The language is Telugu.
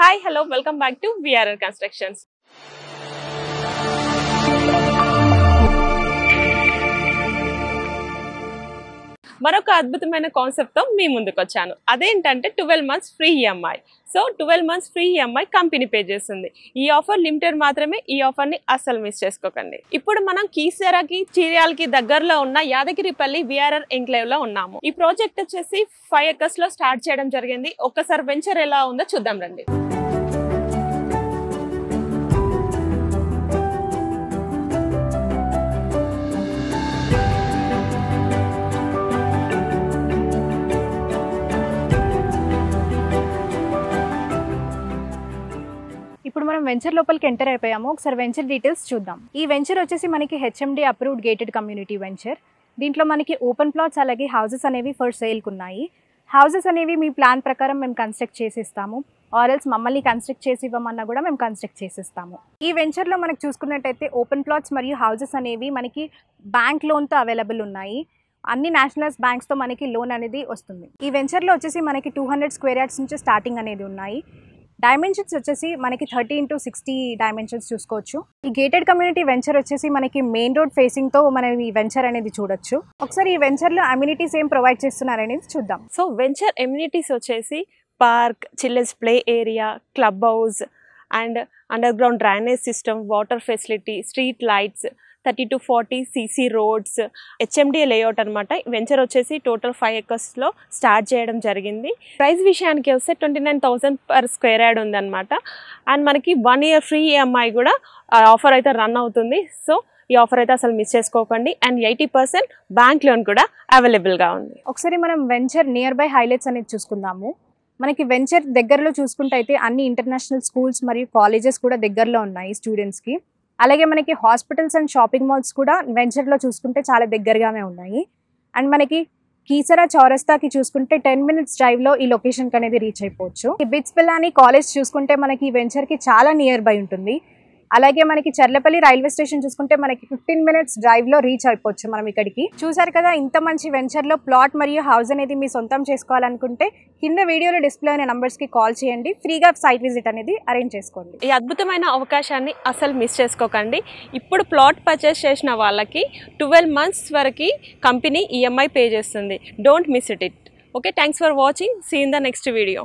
Hi, hello, welcome back to VRR Constructions. మరొక అద్భుతమైన కాన్సెప్ట్ తో మీ ముందుకు వచ్చాను. అదేంటంటే 12 months free EMI. So 12 months free EMI company pay చేస్తుంది. ఈ ఆఫర్ లిమిటెడ్ మాత్రమే. ఈ ఆఫర్ ని అస్సలు మిస్ చేసుకోకండి. ఇప్పుడు మనం కీసరాకి చీర్యాలకి దగ్గరలో ఉన్న యాదగిరిపల్లి విఆర్ఆర్ ఎంక్లేవ్ లో ఉన్నాము. ఈ ప్రాజెక్ట్ వచ్చేసి 5 acres లో స్టార్ట్ చేయడం జరిగింది. ఒక్కసారి వెంచర్ ఎలా ఉందో చూద్దాం రండి. ఇప్పుడు మనం వెంచర్ లోపలికి ఎంటర్ అయిపోయాము. ఒకసారి వెంచర్ డీటెయిల్స్ చూద్దాం. ఈ వెంచర్ వచ్చేసి మనకి HMD approved gated community venture. దీంట్లో మనకి ఓపెన్ ప్లాట్స్ అలాగే హౌసెస్ అనేవి ఫర్ సేల్కి ఉన్నాయి. హౌసెస్ అనేవి మీ ప్లాన్ ప్రకారం మేము కన్స్ట్రక్ట్ చేసిస్తాము. ఆర్ఎల్స్ మమ్మల్ని కన్స్ట్రక్ట్ చేసి ఇవ్వమన్నా కూడా మేము కన్స్ట్రక్ట్ చేసిస్తాము. ఈ వెంచర్లో మనకు చూసుకున్నట్టయితే ఓపెన్ ప్లాట్స్ మరియు హౌసెస్ అనేవి మనకి బ్యాంక్ లోన్తో అవైలబుల్ ఉన్నాయి. అన్ని నేషనలైజ్ బ్యాంక్స్తో మనకి లోన్ అనేది వస్తుంది. ఈ వెంచర్లో వచ్చేసి మనకి 200 square yards నుంచి స్టార్టింగ్ అనేది ఉన్నాయి. డైమెన్షన్స్ వచ్చేసి మనకి 30 into 60 డైమెన్షన్స్ చూసుకోవచ్చు. ఈ గేటెడ్ కమ్యూనిటీ వెంచర్ వచ్చేసి మనకి మెయిన్ రోడ్ ఫేసింగ్ తో మనం ఈ వెంచర్ అనేది చూడొచ్చు. ఒకసారి ఈ వెంచర్ లో అమ్యూనిటీస్ ఏం ప్రొవైడ్ చేస్తున్నారు అనేది చూద్దాం. సో వెంచర్ అమ్యూనిటీస్ వచ్చేసి park, children's play area, club house and underground drainage system, water facility, street lights, 30 to 40 CC roads, HMDA layout అనమాట. వెంచర్ వచ్చేసి టోటల్ 5 acres లో స్టార్ట్ చేయడం జరిగింది. ప్రైస్ విషయానికి వస్తే 29,000 per square yard ఉందన్నమాట. అండ్ మనకి 1 year ఫ్రీ ఈఎంఐ కూడా ఆఫర్ అయితే రన్ అవుతుంది. సో ఈ ఆఫర్ అయితే అసలు మిస్ చేసుకోకండి. అండ్ 80% బ్యాంక్ లోన్ కూడా అవైలబుల్గా ఉంది. ఒకసారి మనం వెంచర్ నియర్ బై హైలైట్స్ అనేది చూసుకుందాము. మనకి వెంచర్ దగ్గరలో చూసుకుంటే అయితే అన్ని ఇంటర్నేషనల్ స్కూల్స్ మరియు కాలేజెస్ కూడా దగ్గరలో ఉన్నాయి స్టూడెంట్స్కి. అలాగే మనకి హాస్పిటల్స్ అండ్ షాపింగ్ మాల్స్ కూడా వెంచర్లో చూసుకుంటే చాలా దగ్గరగానే ఉన్నాయి. అండ్ మనకి కీసరా చౌరస్తాకి చూసుకుంటే 10 minutes డ్రైవ్లో ఈ లొకేషన్కి అనేది రీచ్ అయిపోవచ్చు. ఈ బిట్స్ పిల్లాని కాలేజ్ చూసుకుంటే మనకి ఈ వెంచర్కి చాలా నియర్ బై ఉంటుంది. అలాగే మనకి చర్లపల్లి రైల్వే స్టేషన్ చూసుకుంటే మనకి 15 minutes డ్రైవ్లో రీచ్ అయిపోవచ్చు మనం ఇక్కడికి. చూసారు కదా, ఇంత మంచి వెంచర్లో ప్లాట్ మరియు హౌస్ అనేది మీ సొంతం చేసుకోవాలనుకుంటే కింద వీడియోలో డిస్ప్లే అయిన నంబర్స్కి కాల్ చేయండి. ఫ్రీగా సైట్ విజిట్ అనేది అరేంజ్ చేసుకోండి. ఈ అద్భుతమైన అవకాశాన్ని అసలు మిస్ చేసుకోకండి. ఇప్పుడు ప్లాట్ పర్చేస్ చేసిన వాళ్ళకి 12 months వరకు కంపెనీ ఈఎంఐ పే చేస్తుంది. Don't miss it. Okay, thanks for watching. See in the next video.